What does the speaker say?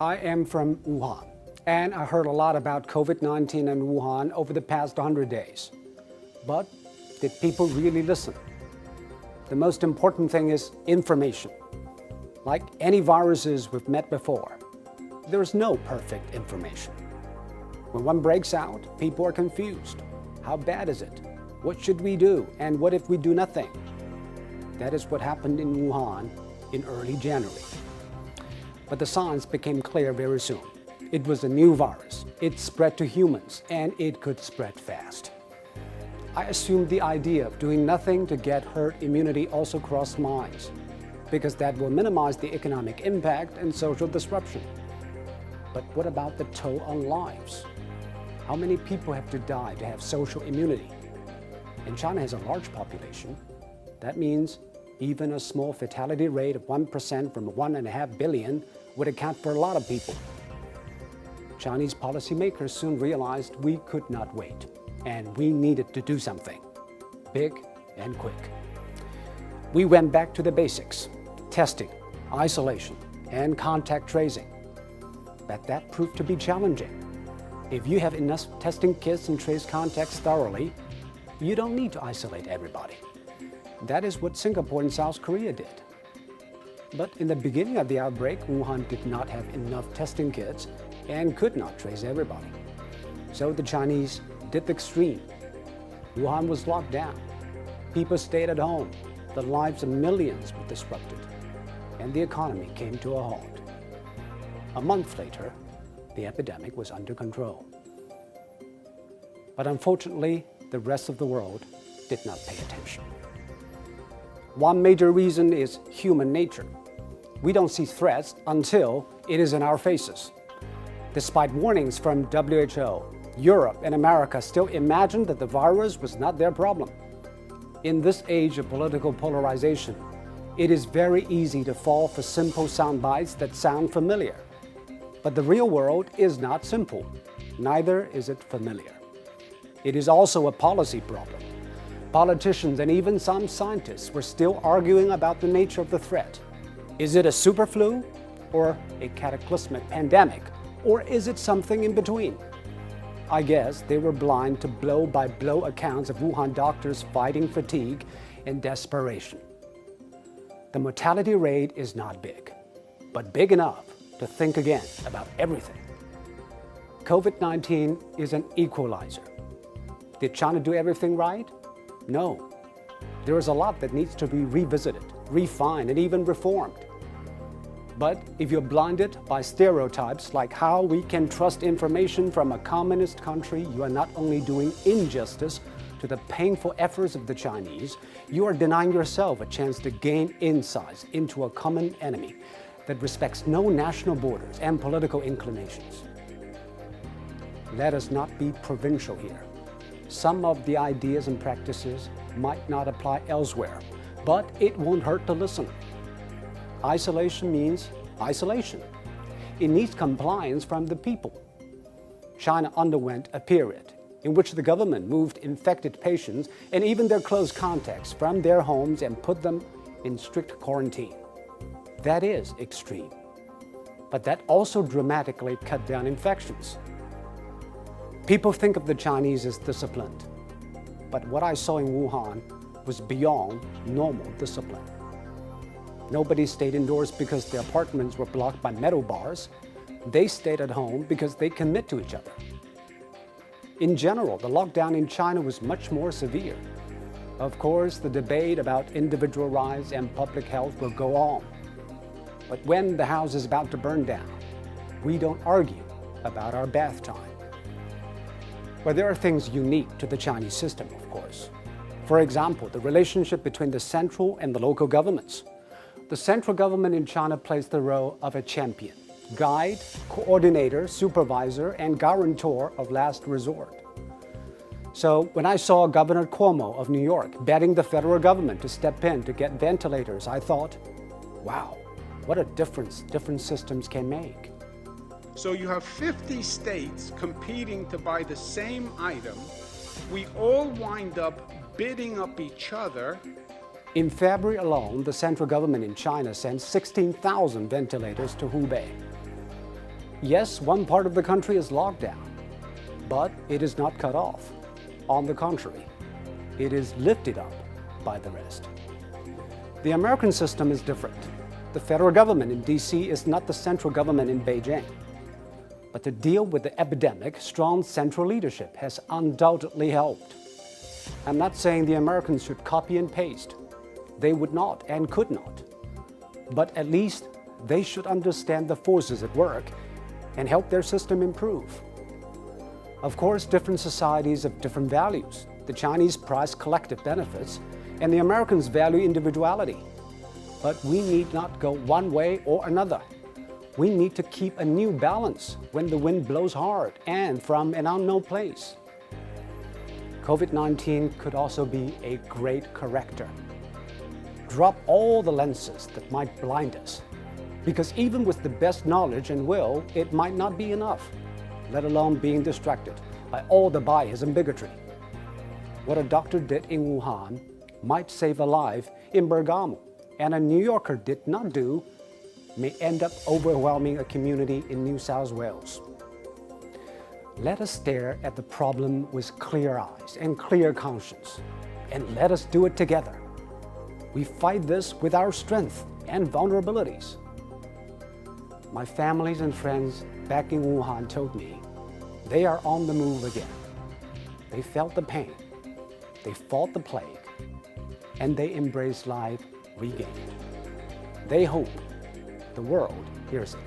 I am from Wuhan, and I heard a lot about COVID-19 and Wuhan over the past 100 days. But did people really listen? The most important thing is information. Like any viruses we've met before, there is no perfect information. When one breaks out, people are confused. How bad is it? What should we do? And what if we do nothing? That is what happened in Wuhan in early January. But the signs became clear very soon. It was a new virus. It spread to humans, and it could spread fast. I assumed the idea of doing nothing to get herd immunity also crossed minds, because that will minimize the economic impact and social disruption. But what about the toll on lives? How many people have to die to have social immunity? And China has a large population. That means even a small fatality rate of 1% from 1.5 billion would account for a lot of people. Chinese policymakers soon realized we could not wait, and we needed to do something, big and quick. We went back to the basics: testing, isolation, and contact tracing. But that proved to be challenging. If you have enough testing kits and trace contacts thoroughly, you don't need to isolate everybody. That is what Singapore and South Korea did. But in the beginning of the outbreak, Wuhan did not have enough testing kits and could not trace everybody. So the Chinese did the extreme. Wuhan was locked down. People stayed at home. The lives of millions were disrupted, and the economy came to a halt. A month later, the epidemic was under control. But unfortunately, the rest of the world did not pay attention. One major reason is human nature. We don't see threats until it is in our faces. Despite warnings from WHO, Europe and America still imagined that the virus was not their problem. In this age of political polarization, it is very easy to fall for simple sound bites that sound familiar. But the real world is not simple. Neither is it familiar. It is also a policy problem. Politicians and even some scientists were still arguing about the nature of the threat. Is it a super flu or a cataclysmic pandemic, or is it something in between? I guess they were blind to blow-by-blow accounts of Wuhan doctors fighting fatigue and desperation. The mortality rate is not big, but big enough to think again about everything. COVID-19 is an equalizer. Did China do everything right? No. There is a lot that needs to be revisited, refined, and even reformed. But if you're blinded by stereotypes like how we can trust information from a communist country, you are not only doing injustice to the painful efforts of the Chinese, you are denying yourself a chance to gain insights into a common enemy that respects no national borders and political inclinations. Let us not be provincial here. Some of the ideas and practices might not apply elsewhere, but it won't hurt to listen. Isolation means isolation. It needs compliance from the people. China underwent a period in which the government moved infected patients and even their close contacts from their homes and put them in strict quarantine. That is extreme. But that also dramatically cut down infections. People think of the Chinese as disciplined, but what I saw in Wuhan was beyond normal discipline. Nobody stayed indoors because their apartments were blocked by metal bars. They stayed at home because they commit to each other. In general, the lockdown in China was much more severe. Of course, the debate about individual rights and public health will go on. But when the house is about to burn down, we don't argue about our bath time. But there are things unique to the Chinese system, of course. For example, the relationship between the central and the local governments. The central government in China plays the role of a champion, guide, coordinator, supervisor, and guarantor of last resort. So when I saw Governor Cuomo of New York begging the federal government to step in to get ventilators, I thought, wow, what a difference different systems can make. So you have 50 states competing to buy the same item. We all wind up bidding up each other. In February alone, the central government in China sent 16,000 ventilators to Hubei. Yes, one part of the country is locked down, but it is not cut off. On the contrary, it is lifted up by the rest. The American system is different. The federal government in DC is not the central government in Beijing. But to deal with the epidemic, strong central leadership has undoubtedly helped. I'm not saying the Americans should copy and paste. They would not and could not. But at least they should understand the forces at work and help their system improve. Of course, different societies have different values. The Chinese prize collective benefits, and the Americans value individuality. But we need not go one way or another. We need to keep a new balance when the wind blows hard and from an unknown place. COVID-19 could also be a great corrector. Drop all the lenses that might blind us, because even with the best knowledge and will, it might not be enough, let alone being distracted by all the bias and bigotry. What a doctor did in Wuhan might save a life in Bergamo, and a New Yorker did not do may end up overwhelming a community in New South Wales. Let us stare at the problem with clear eyes and clear conscience, and let us do it together. We fight this with our strength and vulnerabilities. My families and friends back in Wuhan told me they are on the move again. They felt the pain, they fought the plague, and they embraced life regained. They hope the world hears it.